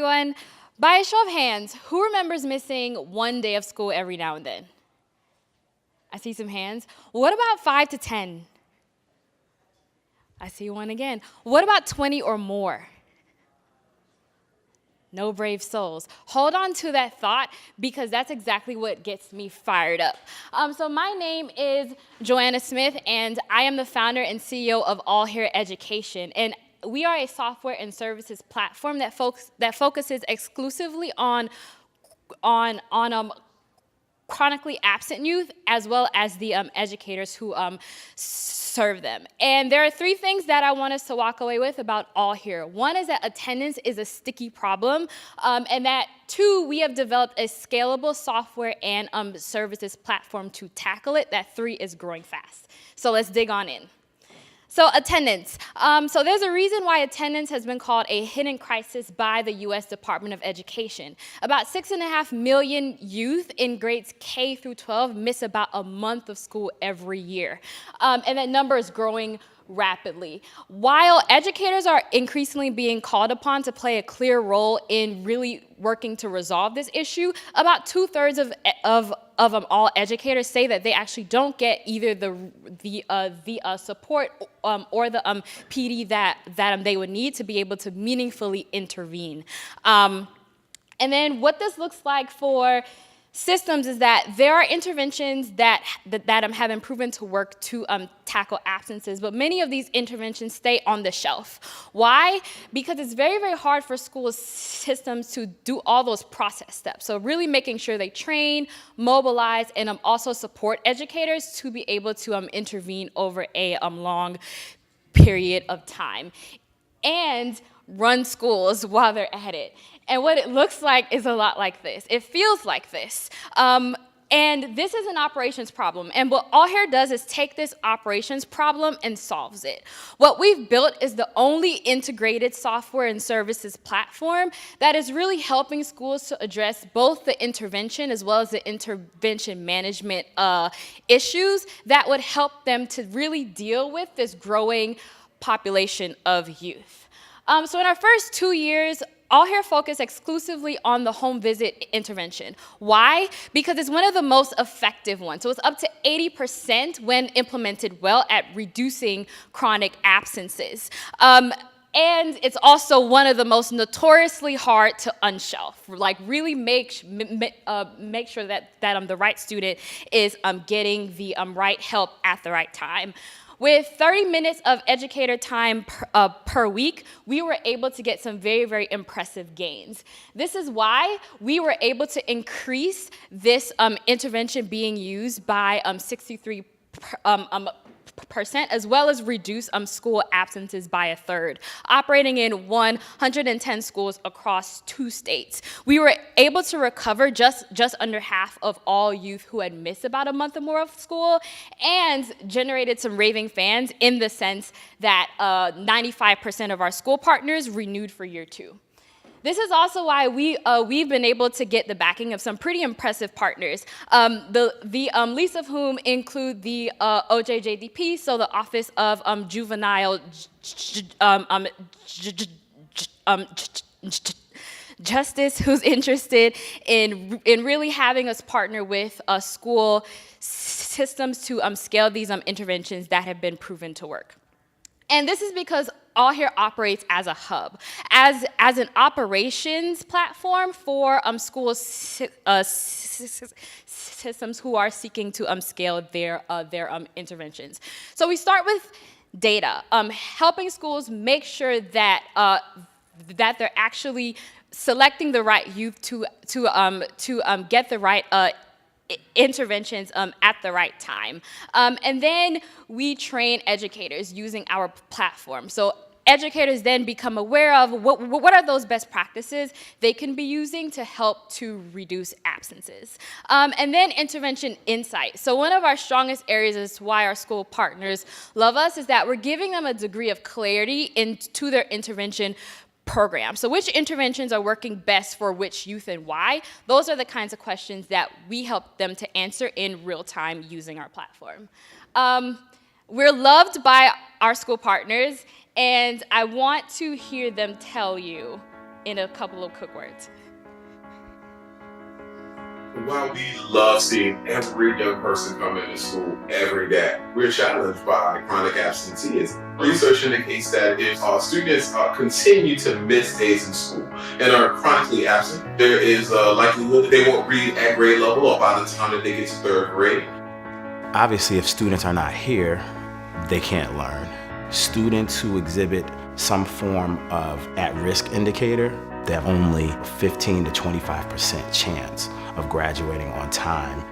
everyone. By a show of hands, who remembers missing one day of school every now and then? I see some hands. What about 5 to 10? I see one again. What about 20 or more? No brave souls. Hold on to that thought because that's exactly what gets me fired up. So my name is Joanna Smith, and I am the founder and CEO of AllHere Education. And we are a software and services platform that focuses exclusively on chronically absent youth, as well as the educators who serve them. And there are 3 things that I want us to walk away with about AllHere. One is that attendance is a sticky problem, and that 2, we have developed a scalable software and services platform to tackle it. That 3 is growing fast. So let's dig on in. So attendance. So there's a reason why attendance has been called a hidden crisis by the U.S. Department of Education. About 6.5 million youth in grades K through 12 miss about a month of school every year. And that number is growing rapidly. While educators are increasingly being called upon to play a clear role in really working to resolve this issue, about 2/3 of all educators say that they actually don't get either the support or the PD that they would need to be able to meaningfully intervene. And then what this looks like for systems is that there are interventions that have been proven to work to tackle absences, but many of these interventions stay on the shelf. Why? Because it's very, very hard for school systems to do all those process steps. So really making sure they train, mobilize, and also support educators to be able to intervene over a long period of time. And run schools while they're at it. And what it looks like is a lot like this. It feels like this. And this is an operations problem. And what AllHere does is take this operations problem and solves it. What we've built is the only integrated software and services platform that is really helping schools to address both the intervention as well as the intervention management issues that would help them to really deal with this growing population of youth. So in our first 2 years, AllHere focused exclusively on the home visit intervention. Why? Because it's one of the most effective ones. So it's up to 80% when implemented well at reducing chronic absences. And it's also one of the most notoriously hard to unshelf. Like really make sure that the right student is getting the right help at the right time. With 30 minutes of educator time per week, we were able to get some very, very impressive gains. This is why we were able to increase this intervention being used by 63%, as well as reduce school absences by 1/3, operating in 110 schools across 2 states. We were able to recover just under half of all youth who had missed about a month or more of school, and generated some raving fans in the sense that 95% of our school partners renewed for year 2. This is also why we've been able to get the backing of some pretty impressive partners, the least of whom include the OJJDP, so the Office of Juvenile Justice, who's interested in really having us partner with school systems to scale these interventions that have been proven to work. And this is because AllHere operates as a hub, as an operations platform for school systems who are seeking to scale their interventions. So we start with data, helping schools make sure that they're actually selecting the right youth to get the right interventions at the right time. And then we train educators using our platform. So educators then become aware of what are those best practices they can be using to help to reduce absences. And then intervention insight. So one of our strongest areas as to why our school partners love us is that we're giving them a degree of clarity into their intervention program. So which interventions are working best for which youth and why? Those are the kinds of questions that we help them to answer in real time using our platform. We're loved by our school partners, and I want to hear them tell you in a couple of quick words. While we love seeing every young person come into school every day, we're challenged by chronic absenteeism. Research indicates that if students continue to miss days in school and are chronically absent, there is a likelihood that they won't read at grade level or by the time that they get to third grade. Obviously, if students are not here, they can't learn. Students who exhibit some form of at-risk indicator, they have only 15 to 25% chance of graduating on time.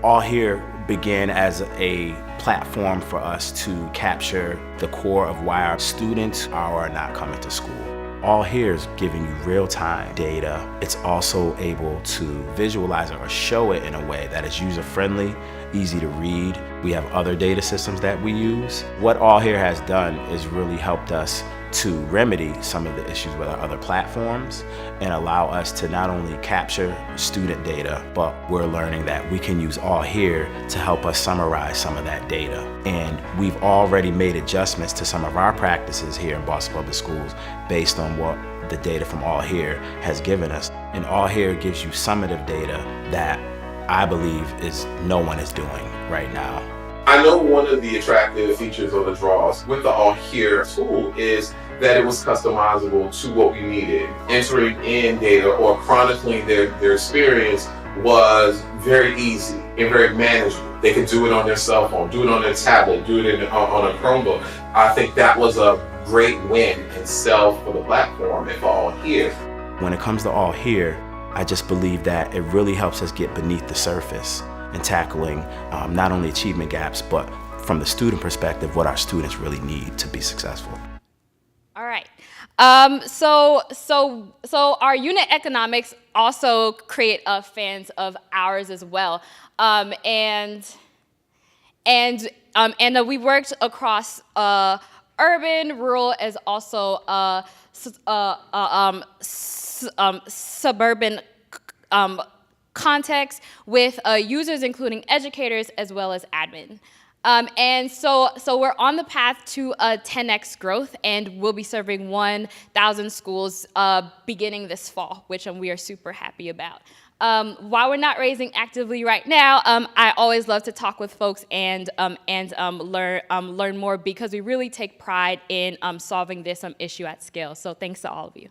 AllHere began as a platform for us to capture the core of why our students are or are not coming to school. AllHere is giving you real-time data. It's also able to visualize it or show it in a way that is user-friendly, easy to read. We have other data systems that we use. What AllHere has done is really helped us to remedy some of the issues with our other platforms and allow us to not only capture student data, but we're learning that we can use AllHere to help us summarize some of that data. And we've already made adjustments to some of our practices here in Boston Public Schools based on what the data from AllHere has given us. And AllHere gives you summative data that I believe no one is doing right now. I know one of the attractive features of the draws with the AllHere tool is that it was customizable to what we needed. Entering in data or chronicling their experience was very easy and very manageable. They could do it on their cell phone, do it on their tablet, do it on a Chromebook. I think that was a great win and sell for the platform and for AllHere. When it comes to AllHere, I just believe that it really helps us get beneath the surface and tackling not only achievement gaps, but from the student perspective, what our students really need to be successful. All right. So our unit economics also create fans of ours as well, and we worked across urban, rural, as also suburban context with users including educators as well as admin. And so we're on the path to a 10x growth, and we'll be serving 1,000 schools beginning this fall, which we are super happy about. While we're not raising actively right now, I always love to talk with folks and learn more, because we really take pride in solving this issue at scale. So thanks to all of you.